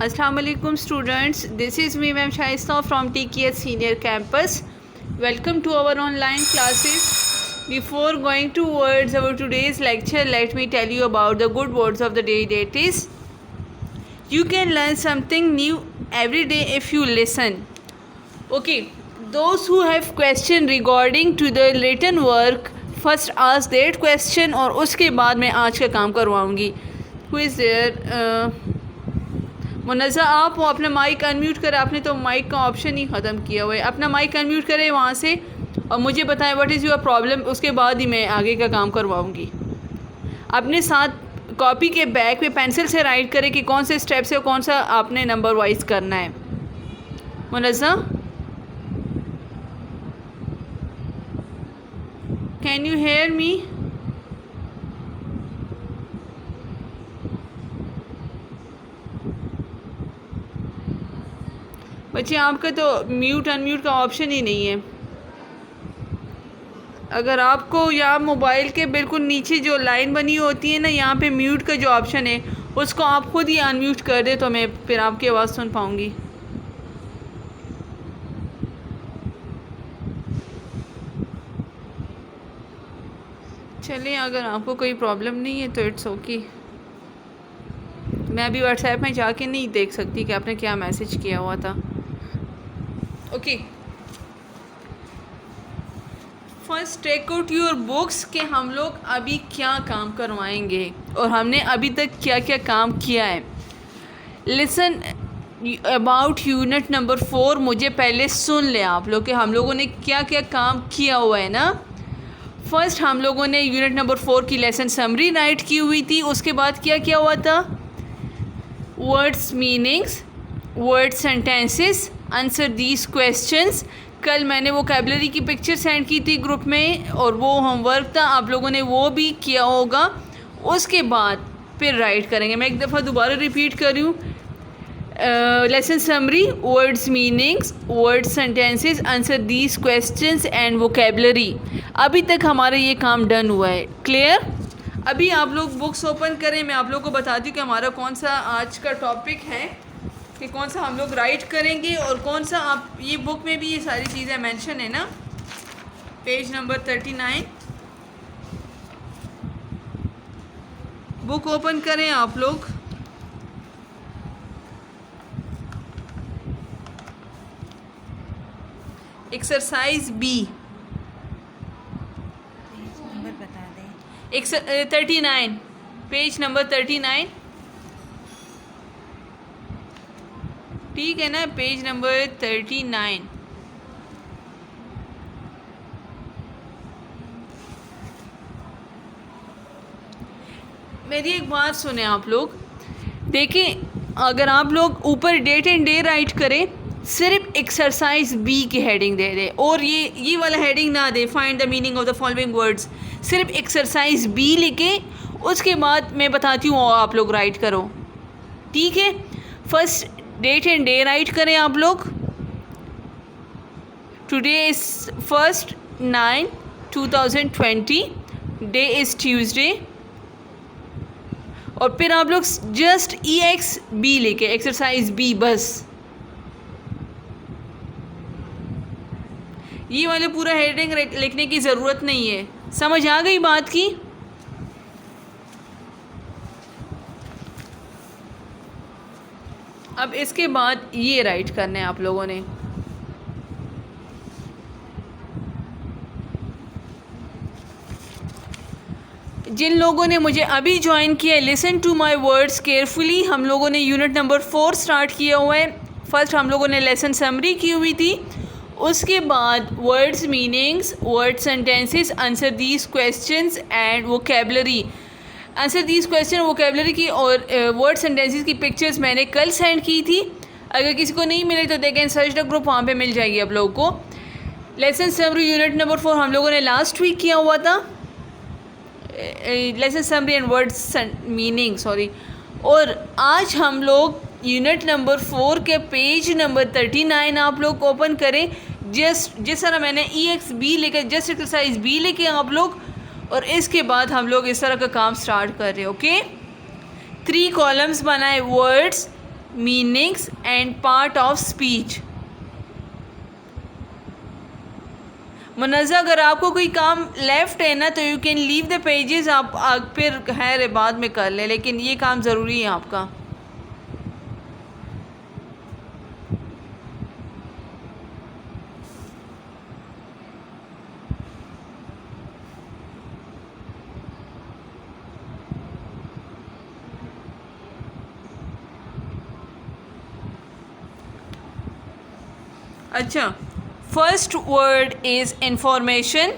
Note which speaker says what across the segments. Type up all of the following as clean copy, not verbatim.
Speaker 1: Assalamu alaikum students, this is me Ma'am Shaista from TKS Senior Campus. Welcome to our online classes. Before going towards our today's lecture, let me tell you about the good words of the day. That is, you can learn something new every day if you listen. Okay, those who have question regarding to the written work, first ask that question और उसके बाद मैं आज का काम करवाऊँगी. Who is there? Munazza, आप वो अपना माइक अनम्यूट करें. आपने तो माइक का ऑप्शन ही ख़त्म किया हुआ है. अपना माइक अनम्यूट करें वहाँ से और मुझे बताएं व्हाट इज़ योर प्रॉब्लम. उसके बाद ही मैं आगे का काम करवाऊँगी. अपने साथ कॉपी के बैक पे पेंसिल से राइट करें कि कौन से स्टेप से कौन सा आपने नंबर वाइज करना है. Munazza, can you hear me? बच्चे, आपका तो म्यूट अनम्यूट का ऑप्शन ही नहीं है. अगर आपको या मोबाइल के बिल्कुल नीचे जो लाइन बनी होती है ना, यहाँ पे म्यूट का जो ऑप्शन है उसको आप खुद ही अनम्यूट कर दे तो मैं फिर आपकी आवाज़ सुन पाऊँगी. चलिए, अगर आपको कोई प्रॉब्लम नहीं है तो इट्स ओके. मैं अभी व्हाट्सएप में जाके नहीं देख सकती कि आपने क्या मैसेज किया हुआ था. Okay, first take out your books कि हम लोग अभी क्या काम करवाएंगे और हमने अभी तक क्या क्या काम किया है. Listen about unit number 4. मुझे पहले सुन लें आप लोग कि हम लोगों ने क्या क्या काम किया हुआ है ना. फर्स्ट हम लोगों ने यूनिट नंबर 4 की लेसन समरी राइट की हुई थी. उसके बाद क्या क्या हुआ था? Words meanings, word sentences, answer these questions. कल मैंने वोकैबुलरी की पिक्चर सेंड की थी ग्रुप में और वो होमवर्क था, आप लोगों ने वो भी किया होगा. उसके बाद फिर राइट करेंगे. मैं एक दफ़ा दोबारा रिपीट कर रही हूँ. Lesson summary, words meanings, word sentences, answer these questions and vocabulary. अभी तक हमारा ये काम डन हुआ है. क्लियर? अभी आप लोग बुक्स ओपन करें. मैं आप लोगों को बताती हूँ कि हमारा कौन सा आज का टॉपिक है, कि कौन सा हम लोग राइट करेंगे और कौन सा. आप ये बुक में भी ये सारी चीज़ें मेंशन है ना. पेज नंबर 39 बुक ओपन करें आप लोग. एक्सरसाइज बी,
Speaker 2: नंबर बता दें.
Speaker 1: 39, पेज नंबर 39. ठीक है ना, पेज नंबर 39. मेरी एक बात सुने आप लोग. देखें, अगर आप लोग ऊपर डेट एंड डे राइट करें, सिर्फ एक्सरसाइज बी की हेडिंग दे दें और ये वाला हेडिंग ना they find the meaning of the following words. सिर्फ एक्सरसाइज बी लिखे, उसके बाद मैं बताती हूँ आप लोग राइट करो. ठीक है? First date and day write करें आप लोग. Today is 1/9/2020. Day is Tuesday. और फिर आप लोग जस्ट EXB लेके एक्सरसाइज बी, बस ये वाले पूरा हेडिंग लिखने की ज़रूरत नहीं है. समझ आ गई बात की? अब इसके बाद ये राइट करने हैं आप लोगों ने. जिन लोगों ने मुझे अभी ज्वाइन किया है, listen to my words carefully. हम लोगों ने यूनिट नंबर 4 स्टार्ट किया हुआ है. फर्स्ट हम लोगों ने लेसन समरी की हुई थी. उसके बाद words meanings, word sentences, answer these questions and vocabulary. Answer these question vocabulary की और वर्ड सेंटेंसेस की पिक्चर्स मैंने कल सेंड की थी. अगर किसी को नहीं मिले तो देखें सर्च द ग्रुप, वहाँ पे मिल जाएगी आप लोगों को. लेसन समरी यूनिट नंबर 4 हम लोगों ने लास्ट वीक किया हुआ था. Lesson summary and words meaning, sorry. और आज हम लोग यूनिट नंबर 4 के पेज नंबर 39 आप लोग ओपन करें. जस्ट जिस तरह मैंने EXB लेकर जस्ट एक्सरसाइज बी लेके आप लोग, और इसके बाद हम लोग इस तरह का काम स्टार्ट कर रहे हैं. ओके, 3 कॉलम्स बनाए. Words, meanings and part of speech. Munazza, अगर आपको कोई काम लेफ़्ट है ना तो you can leave the pages, आप फिर खैर बाद में कर लें, लेकिन ये काम ज़रूरी है आपका. अच्छा, first word is information.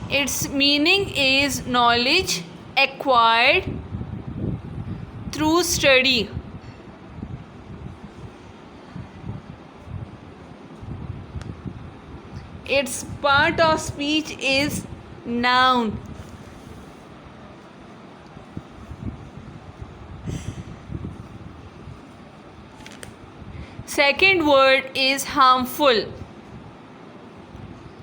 Speaker 1: Its meaning is knowledge acquired through study. Its part of speech is noun. Second word is harmful.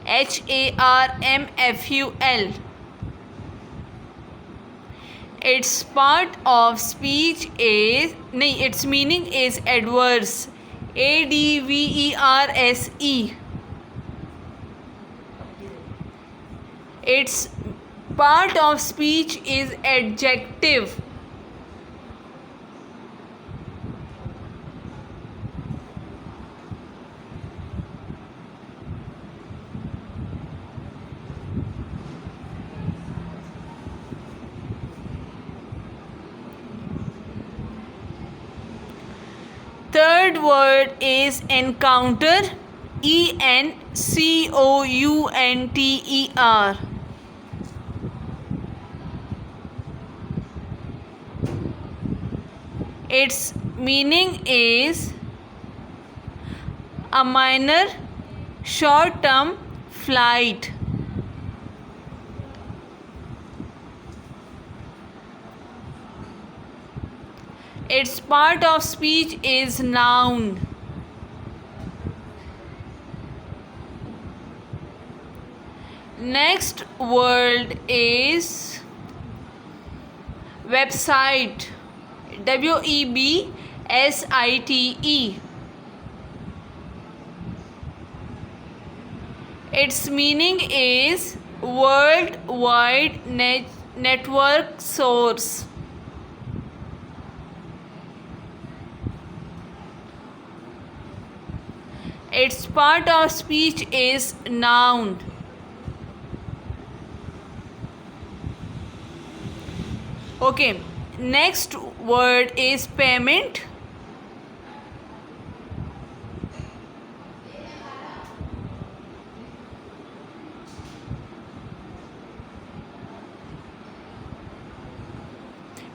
Speaker 1: HARMFUL. Its part of speech is its meaning is adverse. ADVERSE. Its part of speech is adjective. Third word is encounter. ENCOUNTER. Its meaning is a minor short-term flight. Its part of speech is noun. Next word is website. WEBSITE. Its meaning is worldwide network source. Its part of speech is noun. Okay, next word is payment.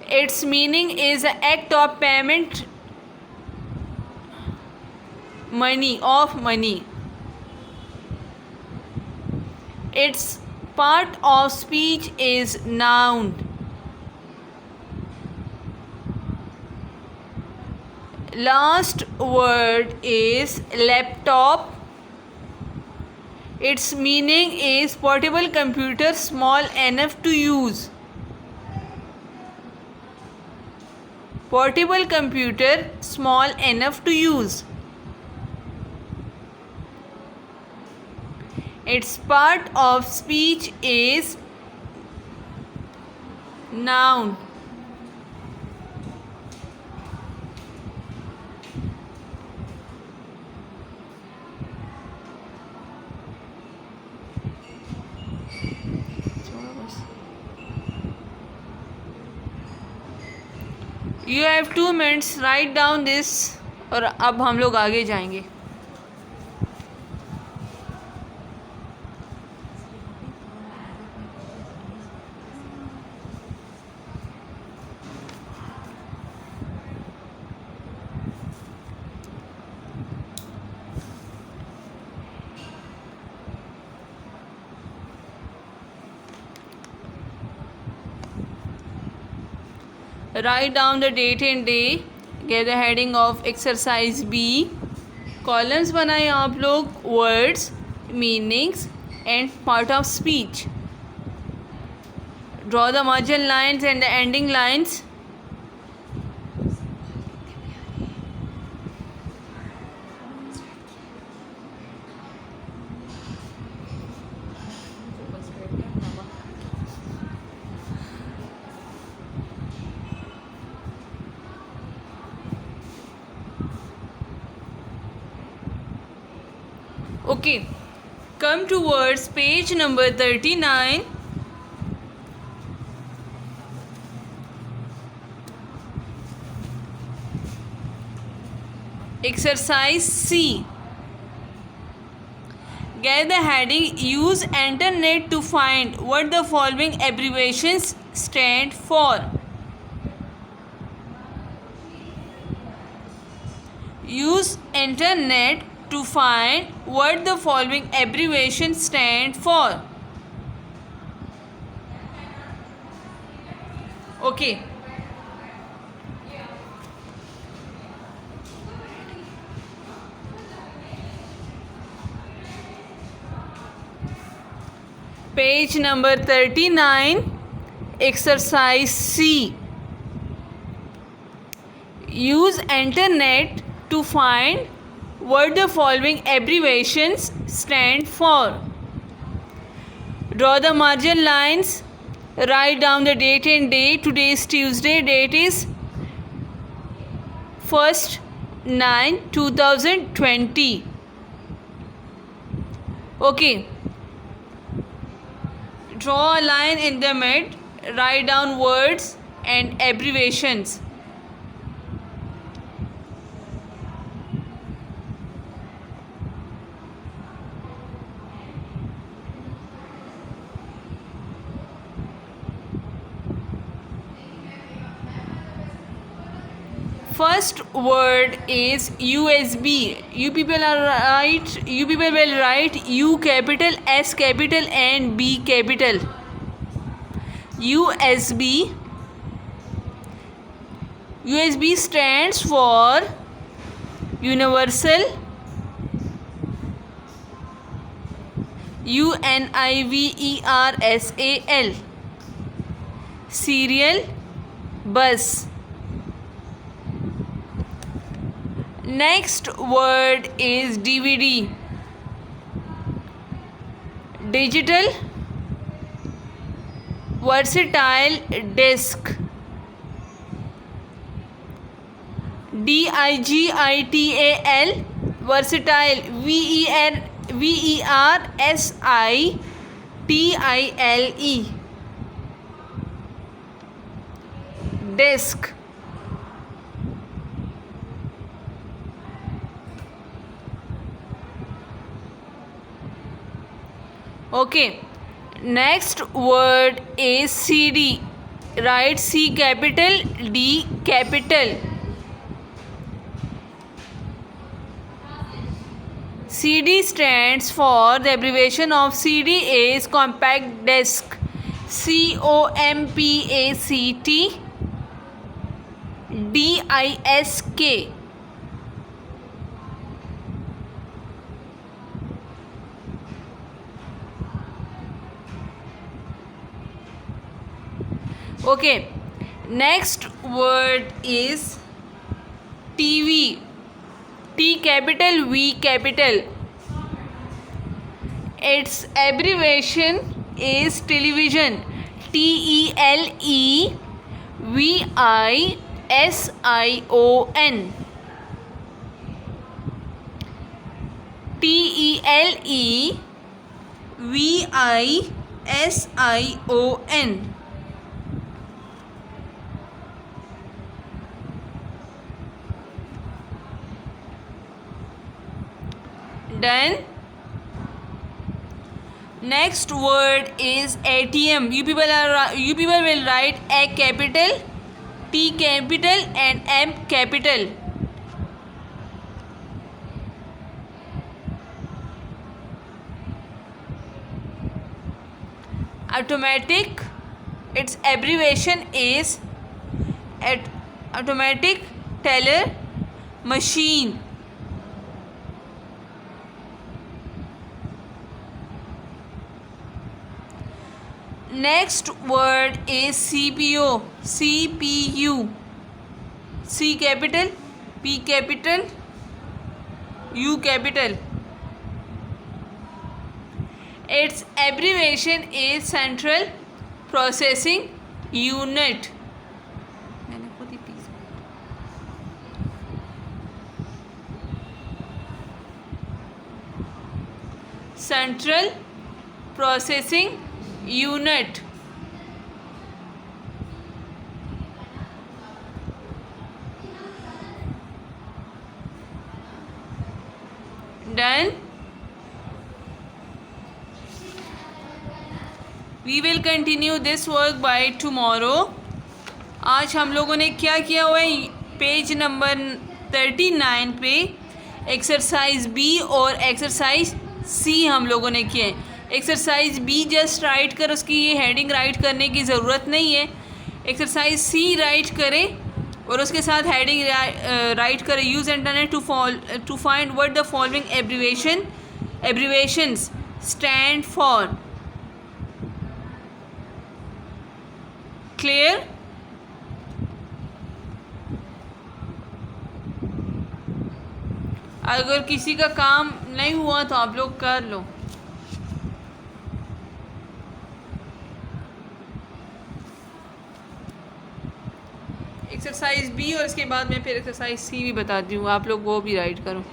Speaker 1: Its meaning is an act of payment, money. Its part of speech is noun. Last word is laptop. Its meaning is portable computer small enough to use. Portable computer small enough to use. Its part of speech is noun. You have 2 minutes, write down this. और अब हम लोग आगे जाएंगे. Write down the date and day. Get the heading of exercise B. Columns बनाए आप लोग, words, meanings and part of speech. Draw the margin lines and the ending lines. Okay, come towards page number 39. Exercise C. Get the heading. Use internet to find what the following abbreviations stand for. Use internet to find what the following abbreviations stand for. Okay. Page number 39, exercise C. Use internet to find what the following abbreviations stand for. Draw the margin lines. Write down the date and day. Today is Tuesday. Date is 1/9/2020. Okay. Draw a line in the mid. Write down words and abbreviations. First word is USB. You people will write U capital, S capital and B capital. USB. USB stands for universal. UNIVERSAL. Serial bus. Next word is DVD. Digital versatile disc. DIGITAL versatile. VERSITILE. Disc. Okay, next word is CD. Write C capital, D capital. CD stands for, the abbreviation of CD is compact disc. COMPACT DISK. Okay, next word is TV. T capital, V capital. Its abbreviation is television. TELEVISION. TELEVISION. Done. Next word is ATM. You people will write A capital, T capital and M capital. Automatic. Its abbreviation is automatic teller, machine. Next word is CPU. CPU. C capital, P capital, U capital. Its abbreviation is Central Processing Unit. मैंने खुद ही piece Central Processing Unit. Done. We will continue this work by tomorrow. आज हम लोगों ने क्या किया हुआ है, पेज नंबर 39 पे एक्सरसाइज बी और एक्सरसाइज सी हम लोगों ने किए हैं. एक्सरसाइज बी जस्ट राइट कर, उसकी ये हेडिंग राइट करने की ज़रूरत नहीं है. एक्सरसाइज सी राइट करें और उसके साथ हेडिंग राइट करें. Use internet to find what the following abbreviations stand for. Clear? अगर किसी का काम नहीं हुआ तो आप लोग कर लो. एक्सरसाइज बी और इसके बाद मैं फिर एक्सरसाइज सी भी बताती हूँ, आप लोग वो भी राइट करो.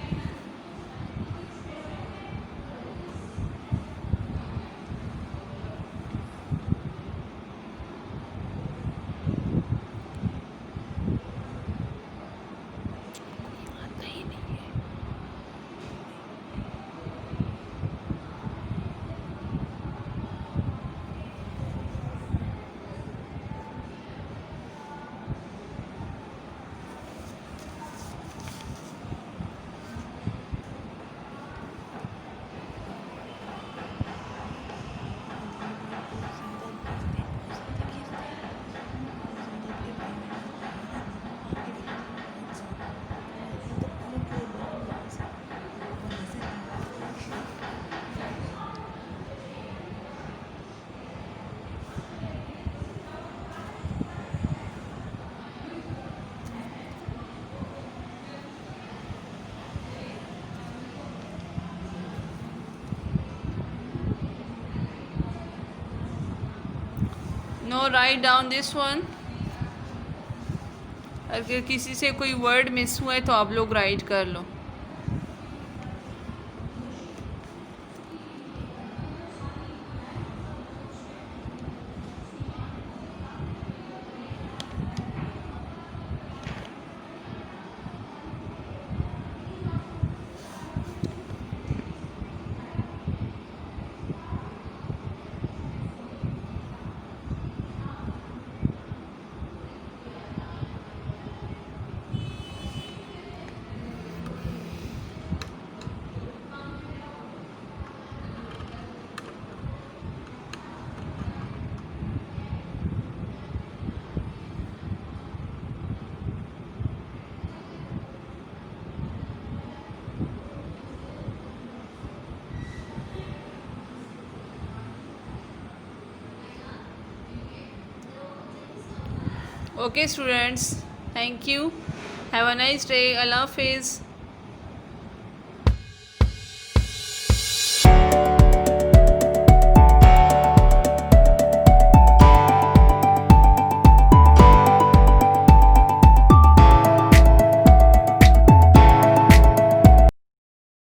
Speaker 1: No write down this one. अगर किसी से कोई वर्ड मिस हुआ है तो आप लोग राइट कर लो. Okay students, thank you. Have a nice day. Allah Hafiz.